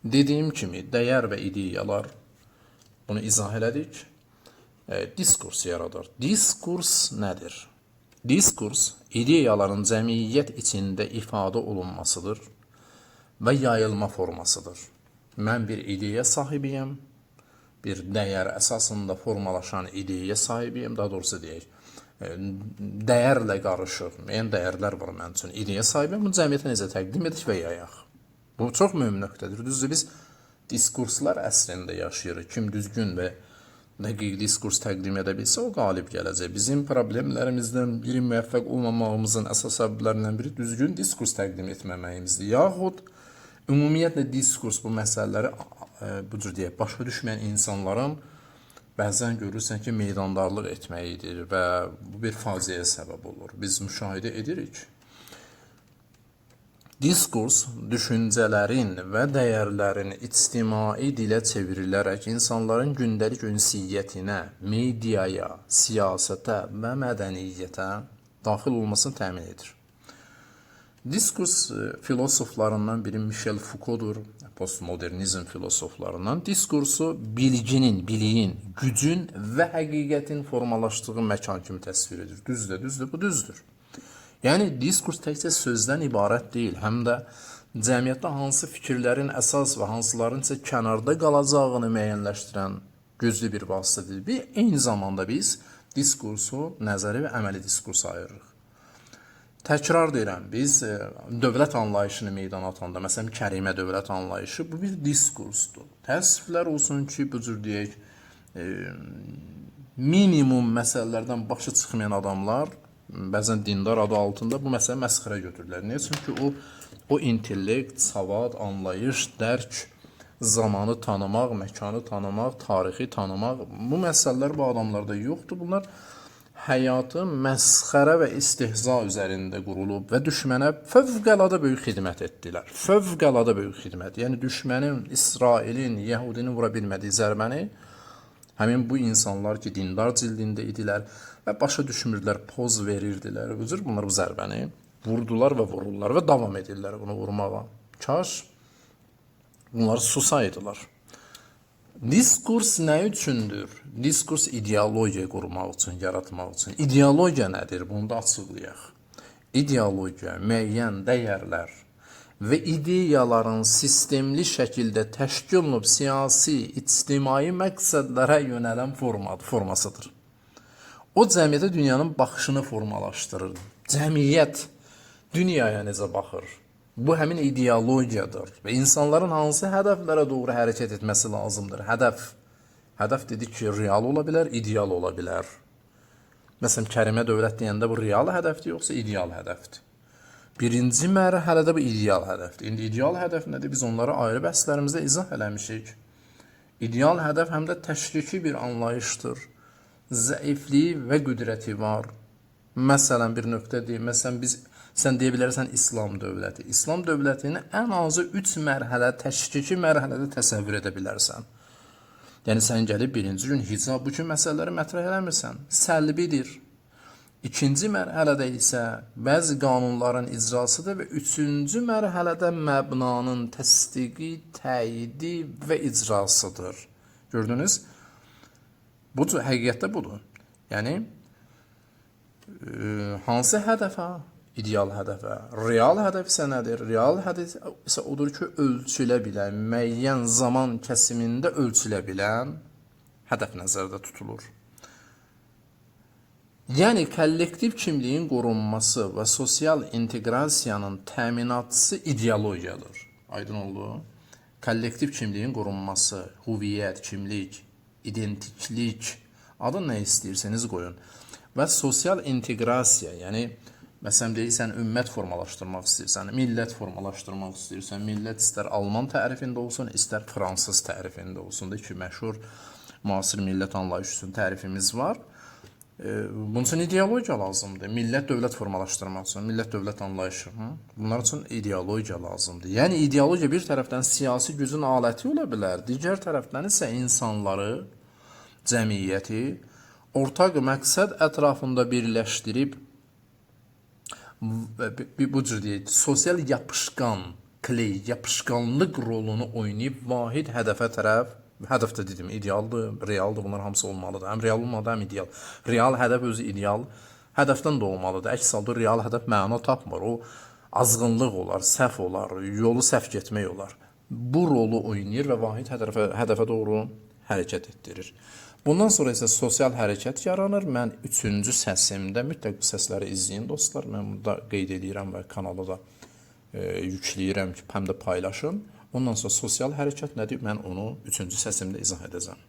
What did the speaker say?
Dediyim kimi, dəyər və ideyalar, bunu izah elədik, diskurs yaradır. Diskurs nədir? Diskurs, ideyaların cəmiyyət içində ifadə olunmasıdır və yayılma formasıdır. Mən bir ideya sahibiyəm, bir dəyər əsasında formalaşan ideya sahibiyəm, daha doğrusu deyək, dəyərlə qarışıq, müəyyən dəyərlər var mənim üçün, ideya sahibiyəm, bunu cəmiyyətə necə təqdim edək və yayaq. Bu çox mühüm nöqtədir. Düzdür, biz diskurslar əsrində yaşayırıq. Kim düzgün və dəqiq diskurs təqdim edə bilsə, o qalib gələcək. Bizim problemlərimizdən biri, müvəffəq olmamağımızın əsas səbəblərindən biri düzgün diskurs təqdim etməməyimizdir. Yaxud ümumiyyətlə diskurs bu məsələləri bu cür deyək, başa düşməyən insanların bəzən görürsən ki, meydandarlıq etməyidir və bu bir faciəyə səbəb olur. Biz müşahidə edirik. Diskurs, düşüncələrin və dəyərlərin ictimai dilə çevrilərək insanların gündəlik ünsiyyətinə, mediaya, siyasətə və mədəniyyətə daxil olmasını təmin edir. Diskurs filosoflarından biri Michel Foucault'dur, postmodernizm filosoflarından. Diskursu bilginin, biliyin, gücün və həqiqətin formalaşdığı məkan kimi təsvir edir. Düzdür, bu düzdür. Yəni, diskurs təkcə sözdən ibarət deyil, həm də cəmiyyətdə hansı fikirlərin əsas və hansıların isə kənarda qalacağını müəyyənləşdirən güclü bir vasitədir. Eyni zamanda biz diskursu nəzəri və əməli diskursa ayırırıq. Təkrar deyirəm, biz dövlət anlayışını meydana atanda, məsələn, kərimə dövlət anlayışı, bu bir diskursdur. Təəssüflər olsun ki, bu cür deyək, minimum məsələlərdən başı çıxmayan adamlar, bəzən dindar adı altında bu məsələ məsxərə götürürlər. Niyə? Çünki o intellekt, savad, anlayış, dərk, zamanı tanımaq, məkanı tanımaq, tarixi tanımaq, bu məsələlər bu adamlarda yoxdur. Bunlar həyatı məsxərə və istehza üzərində qurulub və düşmənə fövqəladə böyük xidmət etdilər. Fövqəladə böyük xidmət. Yəni, düşmənin, İsrailin, Yəhudinin vura bilmədiyi zərbəni həmin bu insanlar ki, dindar cildində idilər və başa düşmürdülər, poz verirdilər. Bunlar bu zərbəni vurdular və vururlar və davam edirlər bunu vurmağa. Kaş bunlar susaydılar. Diskurs nə üçündür? Diskurs ideologiya qurmaq üçün, yaratmaq üçün. İdeologiya nədir? Bunu da açıqlayaq. İdeologiya müəyyən dəyərlər və ideyaların sistemli şəkildə təşkil olunub siyasi, ictimai məqsədlərə yönələn formasıdır. O cəmiyyətə dünyanın baxışını formalaşdırır. Cəmiyyət dünyaya necə baxır? Bu həmin ideologiyadır və insanların hansı hədəflərə doğru hərəkət etməsi lazımdır. Hədəf dedik ki, real ola bilər, ideal ola bilər. Məsələn, kərimə dövlət deyəndə bu real hədəfdir, yoxsa ideal hədəfdir? Birinci mərhələdə bu ideal hədəfdir. İndi ideal hədəf nədir? Biz onları ayrı bəhslərimizdə izah eləmişik. İdeal hədəf həm də təşriki bir anlayışdır. Zəifliyi və qüdrəti var. Məsələn, bir nöqtə deyim. Məsələn, sən deyə bilərsən İslam dövləti. İslam dövlətini ən azı 3 mərhələ, təşriki mərhələdə təsəvvür edə bilərsən. Yəni, sən gəlib birinci gün hicab, bu kimi məsələləri mətrəh eləmirsən. Səlbidir. İkinci mərhələdə isə bəzi qanunların icrasıdır və üçüncü mərhələdə məbnanın təsdiqi, təyidi və icrasıdır. Gördünüz? Bu həqiqətdə budur. Yəni, hansı hədəfə? İdeal hədəfə. Real hədəf isə nədir? Real hədəf isə odur ki, ölçülə bilən, müəyyən zaman kəsimində ölçülə bilən hədəf nəzərdə tutulur. Yəni, kollektiv kimliyin qorunması və sosial inteqrasiyanın təminatçısı ideologiyadır. Aydın oldu? Kollektiv kimliyin qorunması, huviyyət, kimlik, identiklik, adın nə istəyirseniz qoyun. Və sosial inteqrasiya, yəni, məsələn, deyirsən, ümmət formalaşdırmaq istəyirsən, millət formalaşdırmaq istəyirsən, millət istər Alman tərifində olsun, istər Fransız tərifində olsun da ki, məşhur müasir millət anlayışı üçün tərifimiz var. Bunun üçün ideologiya lazımdır. Millət dövlət formalaşdırmaq üçün, millət dövlət anlayışı. Bunlar üçün ideologiya lazımdır. Yəni, ideologiya bir tərəfdən siyasi gücün aləti ola bilər, digər tərəfdən isə insanları, cəmiyyəti ortaq məqsəd ətrafında birləşdirib bu cür deyək, sosial yapışqan, kley, yapışqanlıq rolunu oynayıb vahid hədəfə tərəf, hədəf də dedim, idealdır, realdır, bunlar hamısı olmalıdır. Həm real olmalıdır, həm ideal. Real hədəf özü ideal hədəfdən də olmalıdır. Əks halda real hədəf məna tapmır. O azğınlıq olar, səhv olar, yolu səhv getmək olar. Bu rolu oynayır və vahid hədəfə doğru hərəkət etdirir. Bundan sonra isə sosial hərəkət yaranır. Mən 3-cü səsimdə, mütləq bu səsləri izləyin dostlar. Mən burada qeyd edirəm və kanala da yükləyirəm ki, həm də paylaşın. Ondan sonra sosial hərəkət nədir? Mən onu 3-cü səsimdə izah edəcəm.